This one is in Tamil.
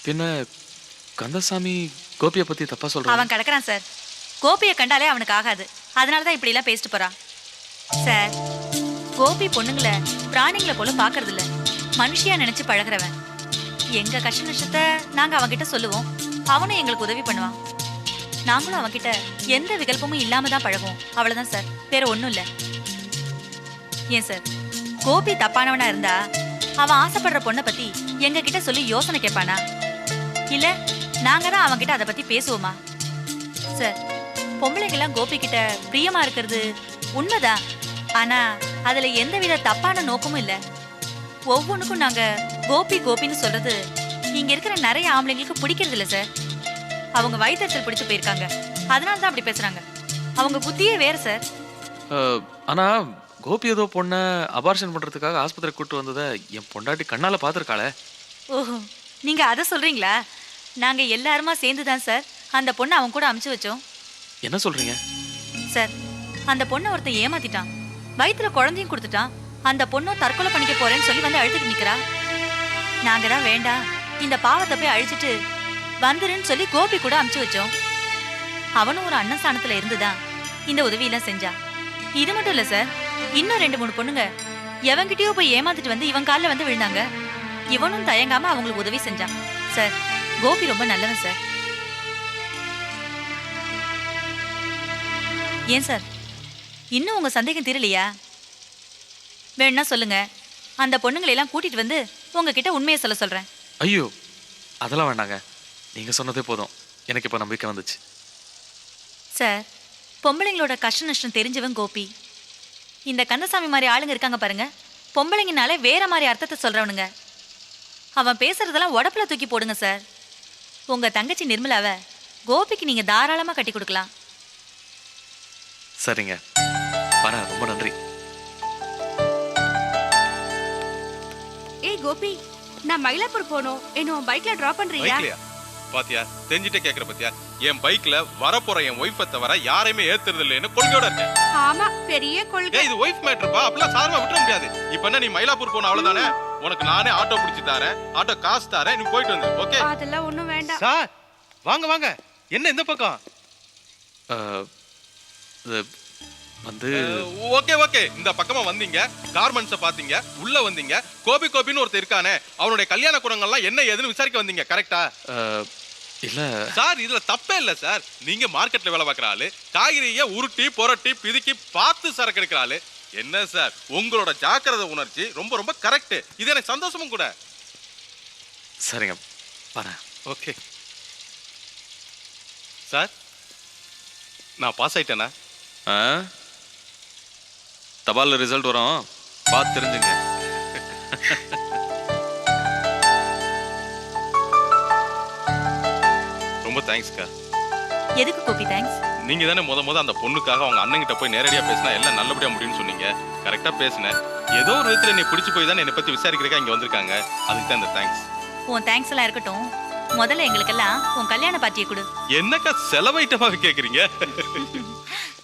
பின்ன கந்தசாமி கோபியை பத்தி தப்பா சொல்றான். அவன் கிடக்குறான் சார். கோபியை கண்டாலே அவனுக்கு ஆகாது. அதனால தான் இப்படி எல்லாம் பேசிட்டு போறான் சார். கோபி பொண்ணுங்களை பிராணிங்களை போல பாக்குறது இல்ல, மனுஷியா நினைச்சு பழகிறவன். எங்க கஷ்ட நஷ்டத்தை நாங்க அவன்கிட்ட சொல்லுவோம், அவனும் எங்களுக்கு உதவி பண்ணுவான். நாங்களும் அவன்கிட்ட எந்த விகல்பமும் இல்லாம தான் பழகுவோம். அவ்வளவுதான் சார், வேற ஒண்ணும் இல்ல. ஏன் சார், கோபி தப்பானவனா இருந்தா அவன் ஆசைப்படுற பொண்ணை பத்தி எங்க கிட்ட சொல்லி யோசனை கேட்பானா? இல்ல நாங்க தான் அவன்கிட்ட அதை பத்தி பேசுவோமா? சார், பொம்பளைங்கெல்லாம் கோபி கிட்ட பிரியமா இருக்கிறது உண்மைதான். ஆனா அதுல எந்தவித தப்பான நோக்கமும் இல்ல. ஒவ்வொன்றுக்கும் நாங்க கோபி கோபின்னு சொல்றது இங்க இருக்கிற நிறைய ஆம்பளைங்களுக்கு பிடிக்கிறது இல்ல சார். அவங்க வயிற்றுச்சல் பிடிச்சு போயிருக்காங்க, அதனால தான் அப்படி பேசுறாங்க. அவங்க புத்தியே வேற சார். ஆனா கோபி ஏதோ பொண்ணை அபார்ஷன் பண்றதுக்காக ஆஸ்பத்திரி கூட்டு வந்ததை என் பொண்டாட்டி கண்ணால பாத்துருக்காளே. ஓஹோ, நீங்க அதை சொல்றீங்களா? நாங்க எல்லாருமா சேர்ந்துதான் சார் அந்த பொண்ணை அவன் கூட அமுச்சு வச்சோம். என்ன சொல்றீங்க சார்? அந்த பொண்ணை ஒருத்தன் ஏமாத்திட்டான், வயிற்றுல குழந்தையும் கொடுத்துட்டான். அந்த பொண்ணும் தற்கொலை பண்ணிக்க போறேன்னு சொல்லி வந்து அழுதுட்டு நிக்கிறா. நாங்க தான் வேண்டாம், இந்த பாவத்தை போய் அழிச்சிட்டு வந்துருன்னு சொல்லி கோபி கூட அமுச்சு வச்சோம். அவனும் ஒரு அண்ணன் ஸ்தானத்துல இருந்துதான் இந்த உதவியெல்லாம் செஞ்சான். இது மட்டும் இல்ல சார், இன்னும் 2-3 பொண்ணுங்க எவங்கிட்டயோ போய் ஏமாத்திட்டு வந்து இவன் காலில் வந்து விழுந்தாங்க. இவனும் தயங்காம அவங்களுக்கு உதவி செஞ்சான். சார், கோபி ரொம்ப நல்லவன் சார். ஏன் சார், இன்னும் உங்க சந்தேகம் தீரலையா? வேணும்னா சொல்லுங்க, அந்த பொண்ணுங்களை எல்லாம் கூட்டிட்டு வந்து உங்ககிட்ட உண்மையை சொல்ல சொல்றேன். ஐயோ, அதெல்லாம் வேண்டாங்க. நீங்க சொன்னதே போதும், எனக்கு இப்ப நம்பிக்கை வந்துச்சு. சார், பொம்பளைங்களோட கஷ்ட நஷ்டம் தெரிஞ்சவன் கோபி. இந்த கந்தசாமி மாதிரி ஆளுங்க இருக்காங்க பாருங்க, பொம்பளைங்கனாலே வேற மாதிரி அர்த்தத்தை சொல்றவனுங்க. அவன் பேசுறதெல்லாம் உடப்புல தூக்கி போடுங்க சார். உங்க தங்கச்சி நிர்மலாவை கோபிக்கு நீங்க தாராளமா கட்டி கொடுக்கலாம். சரிங்க, வரேன். ரொம்ப நன்றி. ஏய் கோபி, நான் மயிலாப்பூர் போகணும், என்ன உன் பைக்ல டிராப் பண்றியா? பாத்தியா, தெரிஞ்சிட்டே கேக்குற பாத்தியா? என் பைக்ல வரப்போற என் ஒய்ஃபை தவிர யாரையுமே ஏத்துறது இல்லைன்னு கொள்கையோட இருக்கேன். ஆமா, பெரிய கொள்கை. இது ஒய்ஃப் மேட்டர்ப்பா, அப்படிலாம் சாதாரணமா விட்டுற முடியாது. இப்ப என்ன நீ மயிலாப்பூர் போன அவ்வளவுதானே? உனக்கு நானே ஆட்டோ பிடிச்சி தரேன், ஆட்டோ காசு தரேன், நீ போயிட்டு வந்து. ஓகே? அதெல்லாம் ஒண்ணும் வேண்டாம் சார். வாங்க வாங்க, என்ன இந்த பக்கம் வந்து ஓகே ஓகே, இந்த பக்கமா வந்தீங்க, கார்மெண்ட்ஸ பாத்தீங்க, உள்ள வந்தீங்க, கோபி கோபின்னு ஒருத்தர் இருக்கானே, அவனுடைய கல்யாண குணங்கள்லாம் என்ன ஏதுன்னு விசாரிக்க வந்தீங்க. கரெக்டா? இல்ல சார், இதுல தப்பே இல்ல சார். நீங்க மார்க்கெட்ல வேலை பார்க்கற ஆளு, காய்கறியை உருட்டி புரட்டி பிதுக்கி பார்த்து சரக்கு எடுக்கிற ஆளு. என்ன சார், உங்களோட ஜாக்கிரதை உணர்ச்சி ரொம்ப ரொம்ப கரெக்ட். இது எனக்கு சந்தோஷமும் கூட. சரிங்க, வரேன். ஓகே சார், நான் பாஸ் ஆயிட்டேனா? தபால்ல ரிசல்ட் வரும், பார்த்து தெரிஞ்சுங்க. ரொம்ப தேங்க்ஸ்க்கா. எதுக்கு கோபி தேங்க்ஸ்? நீங்க தானே முத அந்த பொண்ணுக்காக அவங்க அண்ணன்கிட்ட போய் நேரடியா பேசினா எல்லாம் நல்லபடியா முடியும்னு சொன்னீங்க. கரெக்டா பேசினேன். ஏதோ ஒரு விதத்துல என்னை பிடிச்சு போய் தான் என்னை பத்தி விசாரிக்கிறதுக்காக இங்க வந்திருக்காங்க. அதுக்கு தான் இந்த தேங்க்ஸ். உன் தேங்க்ஸ் எல்லாம் இருக்கட்டும், முதல்ல எங்களுக்கெல்லாம் உன் கல்யாண பார்ட்டியை கொடு. என்னக்கா செலவைட்டமாக கேக்குறீங்க?